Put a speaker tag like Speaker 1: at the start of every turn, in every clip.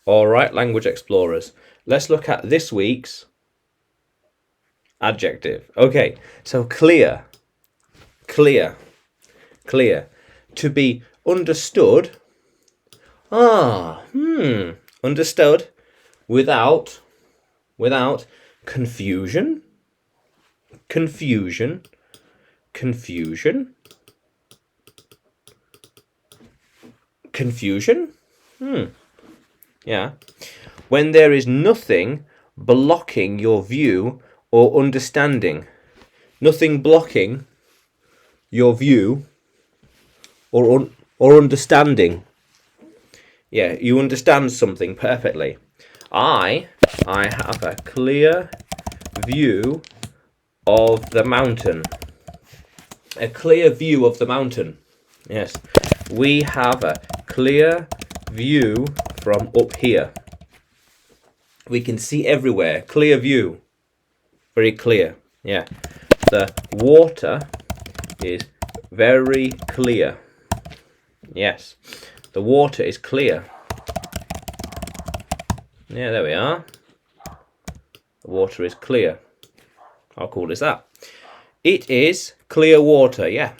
Speaker 1: All right, language explorers. Let's look at this week's adjective. Okay, so clear, clear, clear. To be understood. Understood without confusion, confusion, confusion, confusion. Yeah. When there is nothing blocking your view or understanding. Nothing blocking your view or understanding. Yeah, you understand something perfectly. I have a clear view of the mountain. A clear view of the mountain. Yes. We have a clear view from up here. We can see everywhere. Clear view. Very clear. Yeah. The water is very clear. Yes. The water is clear. Yeah, there we are. The water is clear. How cool is that? It is clear water, yeah.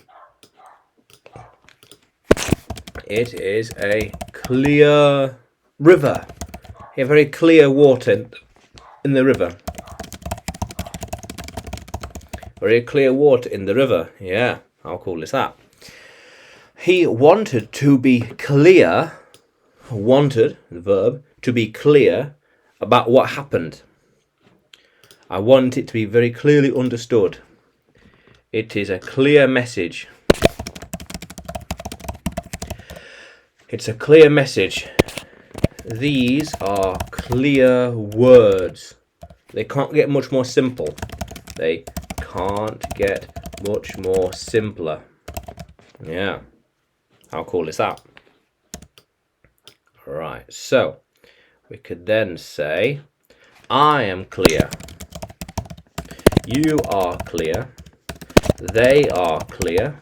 Speaker 1: It is a clear river. Yeah, very clear water in the river. Very clear water in the river, yeah. How cool is that? He wanted to be clear, wanted, the verb, to be clear about what happened. I want it to be very clearly understood. It is a clear message. It's a clear message. These are clear words. They can't get much more simple. They can't get much more simpler. Yeah. How cool is that? Right, so we could then say, I am clear. You are clear. They are clear.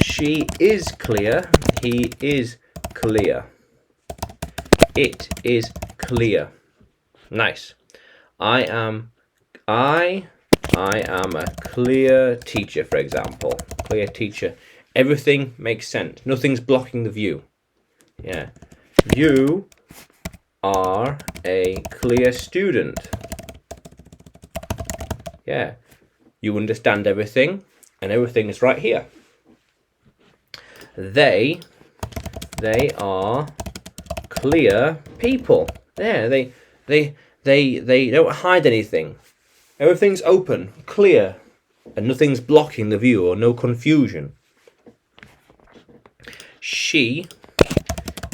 Speaker 1: She is clear. He is clear. It is clear. Nice. I am a clear teacher, for example. Clear teacher. Everything makes sense. Nothing's blocking the view. Yeah. You are a clear student. Yeah. You understand everything, and everything is right here. They are clear people. Yeah, they don't hide anything. Everything's open, clear, and nothing's blocking the view or no confusion. She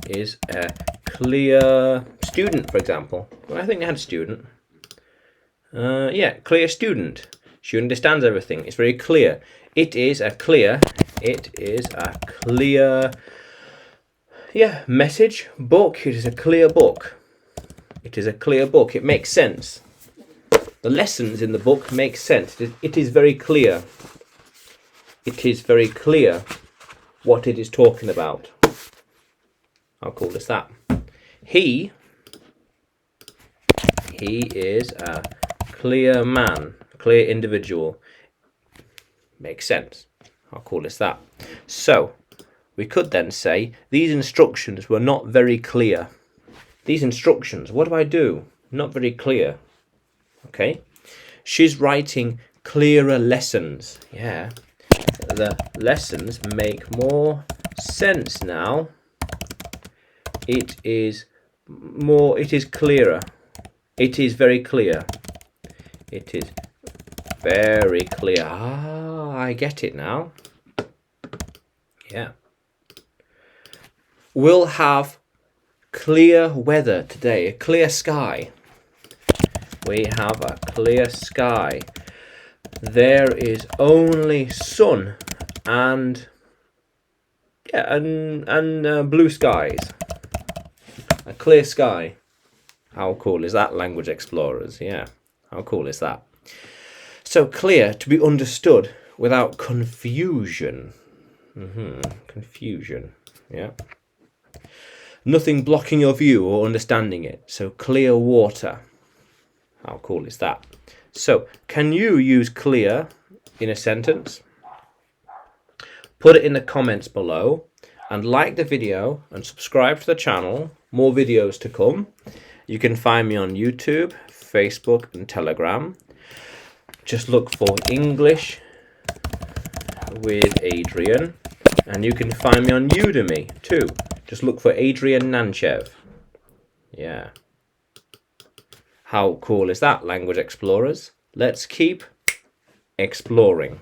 Speaker 1: is a clear student, for example. Well, I think they had student. Yeah, clear student. She understands everything. It's very clear. It is a clear, yeah, message, book. It is a clear book. It is a clear book. It makes sense. The lessons in the book make sense. It is very clear. It is very clear what it is talking about. How cool is that? He is a clear man, clear individual. Makes sense. How cool is that? So, we could then say, these instructions were not very clear. These instructions, what do I do? Not very clear. Okay. She's writing clearer lessons. Yeah. The lessons make more sense now. It is clearer. It is very clear. It is very clear. I get it now. Yeah. We'll have clear weather today, a clear sky. We have a clear sky. There is only sun and blue skies. A clear sky. How cool is that, language explorers? Yeah. How cool is that? So clear, to be understood without confusion. Confusion. Yeah. Nothing blocking your view or understanding it. So clear water. How cool is that? So can you use clear in a sentence? Put it in the comments below and like the video and subscribe to the channel. More videos to come. You can find me on YouTube, Facebook and Telegram. Just look for English with Adrian, and you can find me on Udemy too. Just look for Adrian Nanchev. Yeah. How cool is that, language explorers? Let's keep exploring.